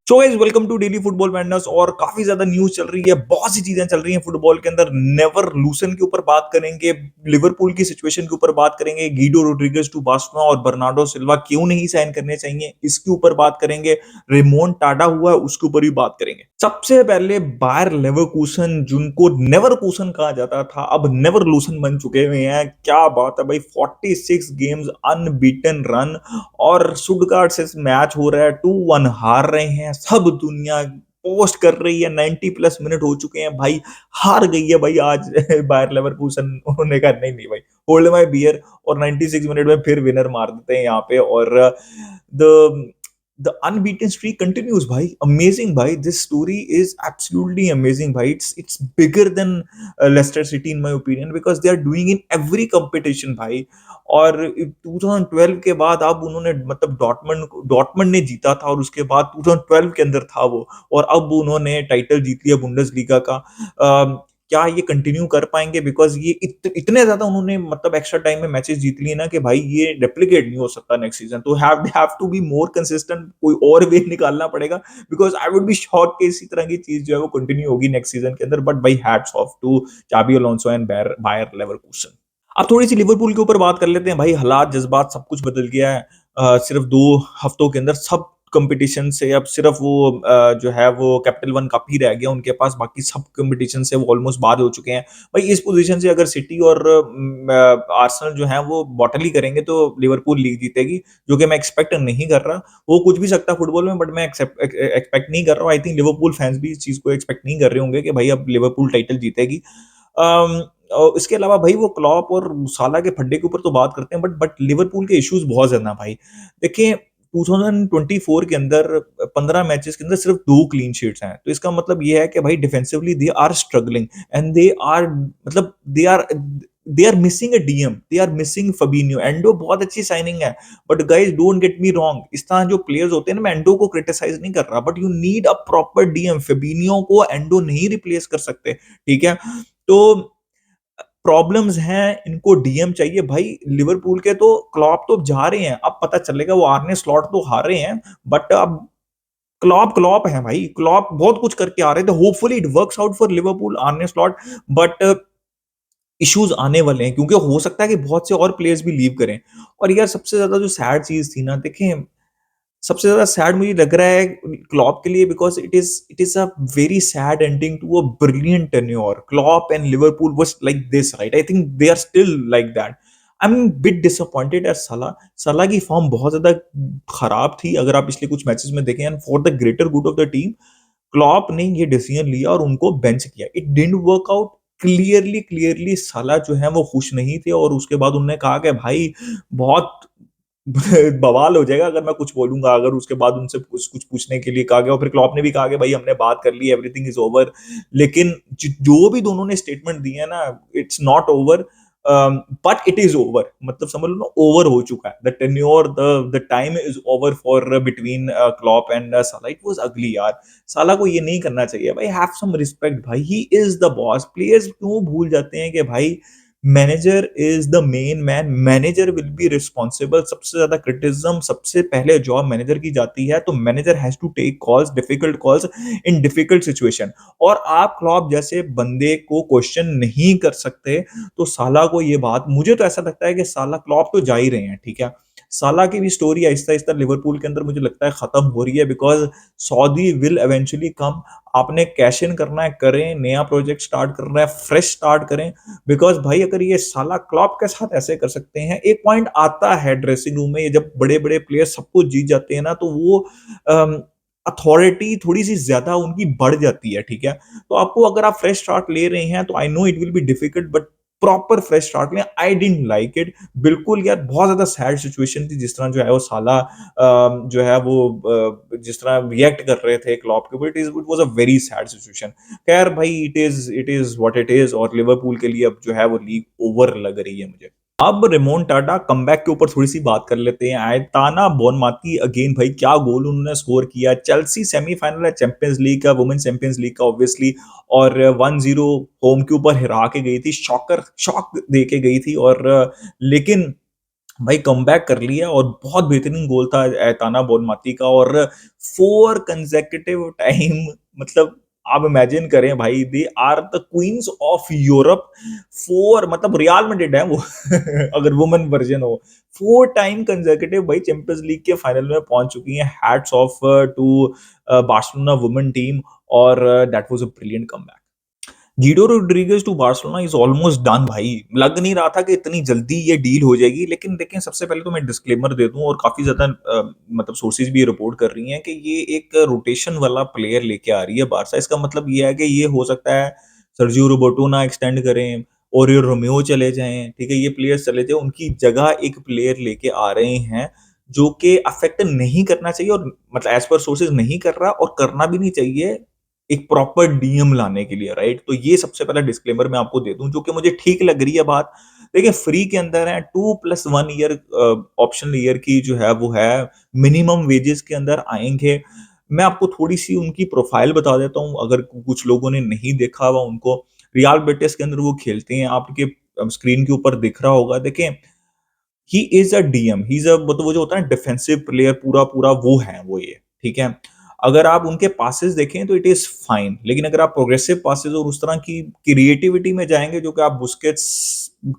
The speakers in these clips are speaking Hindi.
So guys welcome to daily football madness. और काफी ज्यादा न्यूज चल रही है, बहुत सी चीजें चल रही हैं फुटबॉल के अंदर। नेवर लूसन के ऊपर बात करेंगे, लिवरपूल की सिचुएशन के ऊपर बात करेंगे, गीडो रोड्रिगेज टू बार्सिलोना और बर्नार्डो सिल्वा क्यों नहीं साइन करने चाहिए इसके ऊपर बात करेंगे। रेमोन टाडा हुआ है उसके ऊपर भी बात करेंगे। सबसे पहले बायर लेवरकूसन, जिनको नेवर कूसन कहा जाता था, अब नेवर लूसन बन चुके हुए हैं। क्या बात है भाई, 46 गेम्स अनबीटन रन। और शुटगार्ट से मैच हो रहा है, 2-1 हार रहे हैं। सब दुनिया पोस्ट कर रही है, 90 प्लस मिनट हो चुके हैं भाई, हार गई है भाई आज बायर लेवरकूसन। उन्होंने कहा नहीं नहीं भाई, होल्ड माय बियर। और 96 मिनट में फिर विनर मार देते हैं यहाँ पे। और the the unbeaten streak continues bhai, amazing bhai, this story is absolutely amazing bhai. It's bigger than Leicester City in my opinion, because they are doing in every competition bhai. और 2012 के बाद अब उन्होंने मतलब डॉर्टमंड ने जीता था, और उसके बाद 2012 के अंदर था वो, और अब उन्होंने टाइटल जीत लिया बुंडेसलीगा का। क्या ये कंटिन्यू कर पाएंगे? बिकॉज ये इतने ज्यादा उन्होंने मतलब एक्स्ट्रा टाइम में मैचेस जीत लिए ना कि भाई ये रेप्लिकेट नहीं हो सकता नेक्स्ट सीजन। तो have to be more consistent, कोई और वे निकालना पड़ेगा। Because I would be shock कि इसी तरह की चीज जो है वो कंटिन्यू होगी नेक्स्ट सीजन के अंदर। बट भाई हैट्स ऑफ टू चाबी अलोंसो एंड बायर लेवरकूसन। अब थोड़ी सी लिवरपूल के ऊपर बात कर लेते हैं भाई। हालात, जज्बात, सब कुछ बदल गया है। सिर्फ 2 हफ्तों के अंदर सब कंपटीशन से अब सिर्फ वो जो है वो कैपिटल वन कप ही रह गया उनके पास। बाकी सब कंपटीशन से वो ऑलमोस्ट बाहर हो चुके हैं भाई। इस पोजीशन से अगर सिटी और आर्सेनल जो है वो बॉटल ही करेंगे तो लिवरपूल लीग जीतेगी, जो कि मैं एक्सपेक्ट नहीं कर रहा। वो कुछ भी सकता है फुटबॉल में, बट मैं एक्सपेक्ट नहीं कर रहा हूँ। आई थिंक लिवरपूल फैंस भी इस चीज को एक्सपेक्ट नहीं कर रहे होंगे कि भाई अब लिवरपूल टाइटल जीतेगी। और इसके अलावा भाई वो क्लॉप और साला के फड्डे के ऊपर तो बात करते हैं, बट लिवरपूल के इश्यूज बहुत ज्यादा भाई। देखिए, 2024 के अंदर 15 मैचेस के अंदर सिर्फ 2 क्लीन शीट्स हैं। तो इसका मतलब ये है कि भाई defensively they are struggling, and they are मतलब they are missing a DM, they are missing Fabinho. Endo बहुत अच्छी साइनिंग है, but guys don't get me wrong, इस तरह जो प्लेयर्स होते हैं ना, मैं एंडो को क्रिटिसाइज नहीं कर रहा, but you need a proper DM. Fabinho को एंडो नहीं रिप्लेस कर सकते, ठीक है? तो प्रॉब्लम्स हैं, इनको डीएम चाहिए भाई लिवरपूल के। तो क्लॉप तो जा रहे हैं, अब पता चलेगा। वो आर्ने स्लॉट तो हार रहे हैं, बट अब क्लॉप क्लॉप है भाई। क्लॉप बहुत कुछ करके आ रहे थे। Hopefully it works out for Liverpool, आर्ने slot. But issues आने वाले हैं, क्योंकि हो सकता है कि बहुत से और प्लेयर्स भी लीव करें। और यार सबसे ज्यादा जो सैड चीज थी ना, देखें, सबसे ज्यादा सैड मुझे लग रहा है क्लॉप के लिए, because it is a very sad ending to a brilliant tenure. Klopp and Liverpool was like this, right? I think they are still like that. I am bit disappointed at Salah. Salah की फॉर्म बहुत ज्यादा खराब थी अगर आप पिछले कुछ मैचेस में देखें, and for the greater good of the team Klopp ने ये डिसीजन लिया और उनको बेंच किया। It didn't work out. Clearly clearly साला जो है वो खुश नहीं थे, और उसके बाद उन्होंने कहा कि भाई बहुत बवाल हो जाएगा अगर मैं कुछ बोलूंगा। अगर उसके बाद उनसे कुछ कुछ पूछने के लिए कहा गया, और फिर क्लॉप ने भी कहा कि भाई हमने बात कर ली, एवरीथिंग इज ओवर। लेकिन जो भी दोनों ने स्टेटमेंट दिए है ना, it's not over, but it is over. मतलब समझ लो ना, ओवर हो चुका है। The tenure, the time is over for between Klopp and साला। इट वाज अगली यार। साला को ये नहीं करना चाहिए भाई। हैव सम रिस्पेक्ट भाई, he is the boss. Players क्यों भूल जाते हैं कि भाई manager is the main man, manager will be responsible. सबसे ज्यादा क्रिटिसिज्म सबसे पहले जॉब मैनेजर की जाती है, तो manager has to take calls, difficult calls in difficult situation. और आप क्लॉप जैसे बंदे को क्वेश्चन नहीं कर सकते। तो साला को ये बात, मुझे तो ऐसा लगता है कि साला क्लॉप तो जा ही रहे हैं, ठीक है? साला की भी स्टोरी आहिस्ता आहिस्ता लिवरपूल के अंदर मुझे लगता है खत्म हो रही है, बिकॉज सऊदी विल एवेंचुअली कम। आपने कैश इन करना है, करें। नया प्रोजेक्ट स्टार्ट करना है, फ्रेश स्टार्ट करें। बिकॉज भाई अगर ये साला क्लॉप के साथ ऐसे कर सकते हैं, एक पॉइंट आता है ड्रेसिंग रूम में, ये जब बड़े बड़े प्लेयर सब कुछ जीत जाते हैं ना, तो वो अथॉरिटी थोड़ी सी ज्यादा उनकी बढ़ जाती है, ठीक है? तो आपको अगर आप फ्रेश स्टार्ट ले रहे हैं, तो I know it will be difficult, but proper fresh start लें। आई डिडंट लाइक इट बिल्कुल यार। बहुत ज्यादा सैड सिचुएशन थी, जिस तरह जो है वो साला जो है वो जिस तरह रिएक्ट कर रहे थे क्लॉप के ऊपर। It was a very sad situation. खैर भाई, it is what it is. और लिवरपूल के लिए अब जो है वो लीग ओवर लग रही है मुझे। अब रेमोन टाटा कमबैक के ऊपर थोड़ी सी बात कर लेते हैं। आयताना बोनमाती अगेन भाई, क्या गोल उन्होंने स्कोर किया। चेल्सी सेमीफाइनल है चैंपियंस लीग का, वुमेन चैंपियंस लीग का ऑब्वियसली। और 1-0 होम के ऊपर हिरा के गई थी, शॉक दे के गई थी। और लेकिन भाई कमबैक कर लिया और बहुत बेहतरीन गोल था एताना बोनमाती का और 4 कंसेक्यूटिव टाइम मतलब आप इमेजिन करें भाई they are the queens of Europe 4 मतलब रियल मैड्रिड है वो अगर वुमेन वर्जन हो 4 टाइम कंसेक्यूटिव भाई चैंपियंस लीग के फाइनल में पहुंच चुकी हैं hats off to Barcelona women team और that was a brilliant comeback Guido Rodriguez to Barcelona is almost done भाई लग नहीं रहा था कि इतनी जल्दी ये डील हो जाएगी लेकिन देखें सबसे पहले तो मैं डिस्क्लेमर दे दूं और काफी ज्यादा मतलब सोर्सेज भी रिपोर्ट कर रही हैं कि ये एक रोटेशन वाला प्लेयर लेके आ रही है बारसा इसका मतलब ये है कि ये हो सकता है सर्जियो रोबर्टो ना एक्सटेंड करें ओरियो रोमेओ चले जाएं ठीक है ये प्लेयर्स चले जाएं उनकी जगह एक प्लेयर लेके आ रहे हैं जो कि अफेक्ट नहीं करना चाहिए और मतलब एज पर सोर्सेज नहीं कर रहा और करना भी नहीं चाहिए एक प्रॉपर डीएम लाने के लिए राइट तो ये सबसे पहला डिस्क्लेमर मैं आपको दे दूं जो कि मुझे ठीक लग रही है बात देखिए फ्री के अंदर है 2+1 ईयर ऑप्शन ईयर की जो है वो है मिनिमम वेजेस के अंदर आएंगे मैं आपको थोड़ी सी उनकी प्रोफाइल बता देता हूँ अगर कुछ लोगों ने नहीं देखा हुआ उनको रियल बेटिस के अंदर वो खेलते हैं आपके स्क्रीन के ऊपर दिख रहा होगा देखें ही is a DM he is अ मतलब वो जो होता है डिफेंसिव प्लेयर पूरा पूरा वो है वो ये ठीक है अगर आप उनके पासेस देखें तो इट इज फाइन लेकिन अगर आप प्रोग्रेसिव पासेस और उस तरह की क्रिएटिविटी में जाएंगे जो कि आप बुस्केट्स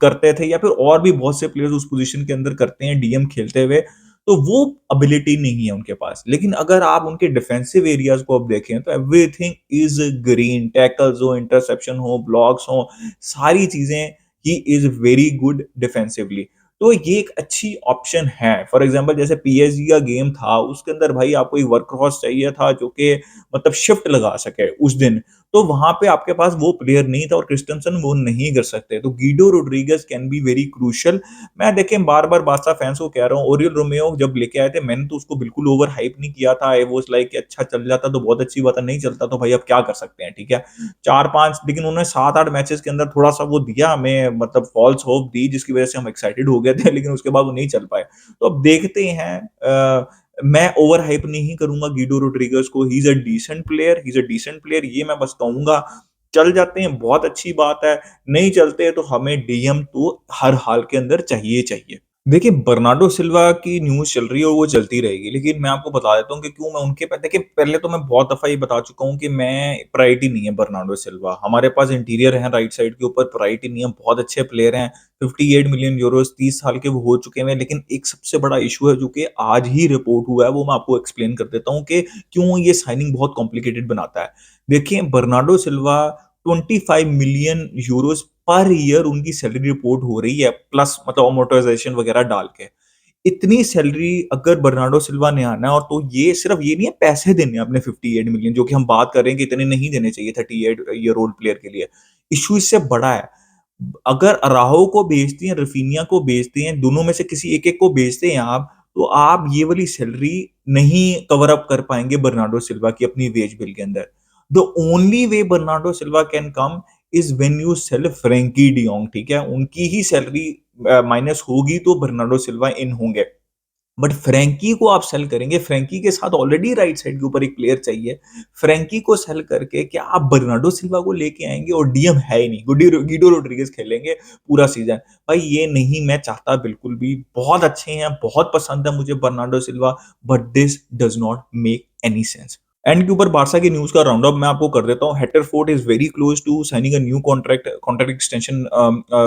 करते थे या फिर और भी बहुत से प्लेयर्स उस पोजीशन के अंदर करते हैं डीएम खेलते हुए तो वो एबिलिटी नहीं है उनके पास लेकिन अगर आप उनके डिफेंसिव एरियाज को अब देखें तो एवरीथिंग इज ग्रीन टैकल्स हो इंटरसेप्शन हो ब्लॉक्स हो सारी चीजें he is very good defensively तो ये एक अच्छी ऑप्शन है फॉर एग्जांपल जैसे पीएसजी का गेम था उसके अंदर भाई आपको एक वर्क क्रॉस चाहिए था जो कि मतलब शिफ्ट लगा सके उस दिन तो वहां पे आपके पास वो प्लेयर नहीं था और क्रिस्टनसन वो नहीं कर सकते तो Guido Rodriguez can be very crucial मैं देखें बार बार बादशाह फैंस को कह रहा हूँ ओरियल रोमेओ जब लेके आए थे मैंने तो उसको बिल्कुल ओवर हाइप नहीं किया था आई वाज लाइक अच्छा चल जाता तो बहुत अच्छी बात है नहीं चलता तो भाई अब क्या कर सकते हैं ठीक है 4-5 लेकिन उन्होंने 7-8 मैचेस के अंदर थोड़ा सा वो दिया हमें मतलब फॉल्स होप दी जिसकी वजह से हम एक्साइटेड हो गए थे लेकिन उसके बाद वो नहीं चल पाए तो अब देखते हैं मैं ओवर हाइप नहीं करूंगा गीडो रोड्रिगेज को he is a decent player he is a decent player ये मैं बस कहूंगा चल जाते हैं बहुत अच्छी बात है नहीं चलते हैं तो हमें डीएम तो हर हाल के अंदर चाहिए चाहिए देखिए, बर्नार्डो सिल्वा की न्यूज़ चल रही है और वो चलती रहेगी, लेकिन मैं आपको बता देता हूँ कि क्यों मैं उनके पे देखिए पहले तो मैं बहुत दफ़ा ये बता चुका हूँ कि मैं प्रायोरिटी नहीं है बर्नार्डो सिल्वा। हमारे पास इंटीरियर है राइट साइड के ऊपर प्रायोरिटी नहीं है, बहुत अच्छे प्लेयर हैं, 58 मिलियन यूरोज़ 30 साल के वो हो चुके हैं, लेकिन एक सबसे बड़ा इश्यू है जो कि आज ही रिपोर्ट हुआ है, वो मैं आपको एक्सप्लेन कर देता हूँ कि क्यों ये साइनिंग बहुत कॉम्प्लिकेटेड बनाता है। देखिए, Bernardo Silva 25 million euros per year उनकी सैलरी रिपोर्ट हो रही है प्लस मतलब अमोर्टाइजेशन वगैरह डाल के इतनी सैलरी अगर बर्नार्डो सिल्वा ने आना है और तो ये सिर्फ ये नहीं है पैसे देने हैं अपने 58 मिलियन जो कि हम बात कर रहे हैं कि इतने नहीं देने चाहिए 38 ईयर ओल्ड प्लेयर के लिए इशू इससे बड़ा है अगर अराहो को बेचती हैं रफीनिया को बेचते हैं दोनों में से किसी एक एक को बेचते हैं आप तो आप ये वाली सैलरी नहीं कवर अप कर पाएंगे बर्नार्डो सिल्वा की अपनी वेज बिल के अंदर the only way Bernardo Silva can come is when you sell Frenkie de Jong ठीक है उनकी ही सैलरी माइनस होगी तो बर्नार्डो सिल्वा इन होंगे बट फ्रैंकी को आप सेल करेंगे फ्रैंकी के साथ ऑलरेडी राइट साइड के ऊपर एक प्लेयर चाहिए फ्रैंकी को सेल करके क्या आप बर्नार्डो सिल्वा को लेके आएंगे और डीएम है ही नहीं गीडो रोड्रिगेज खेलेंगे पूरा सीजन भाई ये नहीं मैं चाहता बिल्कुल भी बहुत अच्छे हैं बहुत पसंद है मुझे Bernardo Silva but this does not make any sense and के ऊपर बारसा की न्यूज का राउंड अप मैं आपको कर देता हूँ Hector Fort is very close to signing a new contract extension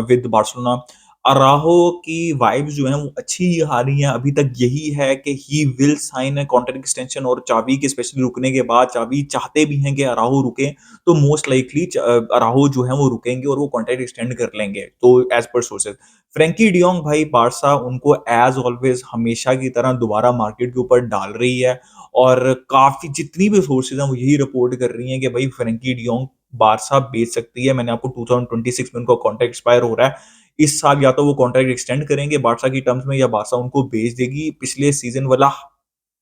with Barcelona Araujo की वाइब्स जो हैं वो अच्छी ही आ रही हैं अभी तक यही है कि he will sign a contract extension और चावी के स्पेशली रुकने के बाद चावी चाहते भी हैं कि अराहो रुके तो मोस्ट लाइकली अराहो जो है वो रुकेंगे और वो कॉन्ट्रैक्ट एक्सटेंड कर लेंगे तो एज पर सोर्सेज फ्रैंकी डियोंग भाई बारसा उनको एज ऑलवेज हमेशा की तरह दोबारा मार्केट के ऊपर डाल रही है और काफी जितनी भी सोर्सेज हैं वो यही रिपोर्ट कर रही हैं कि भाई फ्रैंकी डियोंग बारसा बेच सकती है मैंने आपको 2026 में उनका कॉन्ट्रैक्ट एक्सपायर हो रहा है इस साल या तो वो कॉन्ट्रैक्ट एक्सटेंड करेंगे बारसा की टर्म्स में या बारसा उनको बेच देगी पिछले सीजन वाला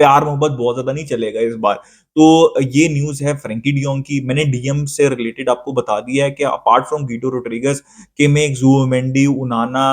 प्यार मोहब्बत बहुत ज्यादा नहीं चलेगा इस बार तो ये न्यूज है फ्रैंकी डियोंग की मैंने डीएम से रिलेटेड आपको बता दिया है कि अपार्ट फ्रॉम गीटो रोड्रिगेज के में जुमेंडी उनाना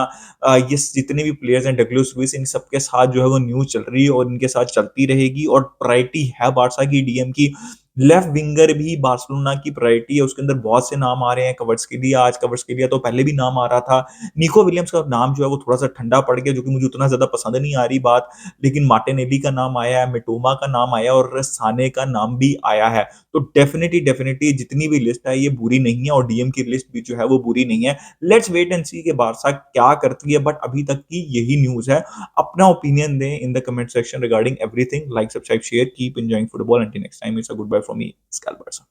ये जितने भी प्लेयर्स हैं डगलस लुइस इन सबके साथ जो है वो न्यूज चल रही है और इनके साथ चलती रहेगी और प्रायोरिटी है बारसा की डीएम की लेफ्ट विंगर भी बार्सिलोना की प्रायोरिटी है, उसके अंदर बहुत से नाम आ रहे हैं, कवार्ट्स्केलिया, आज कवार्ट्स्केलिया तो पहले भी नाम आ रहा था। निको विलियम्स का नाम जो है वो थोड़ा-सा ठंडा पड़ गया, जो कि मुझे उतना ज़्यादा पसंद नहीं आ रही बात, लेकिन मार्टिनेली का नाम आया है, मिटोमा का नाम आया है और साने का नाम भी आया है। तो डेफिनिटली जितनी भी लिस्ट है ये बुरी नहीं है और डीएम की लिस्ट भी जो है वो बुरी नहीं है। लेट्स वेट एंड सी कि बार्सा क्या करती है, बट अभी तक की यही न्यूज़ है। अपना ओपिनियन दें in the comment section regarding everything. Like, subscribe, share, keep enjoying football. Until next time, it's a good bye from me, scale Barca.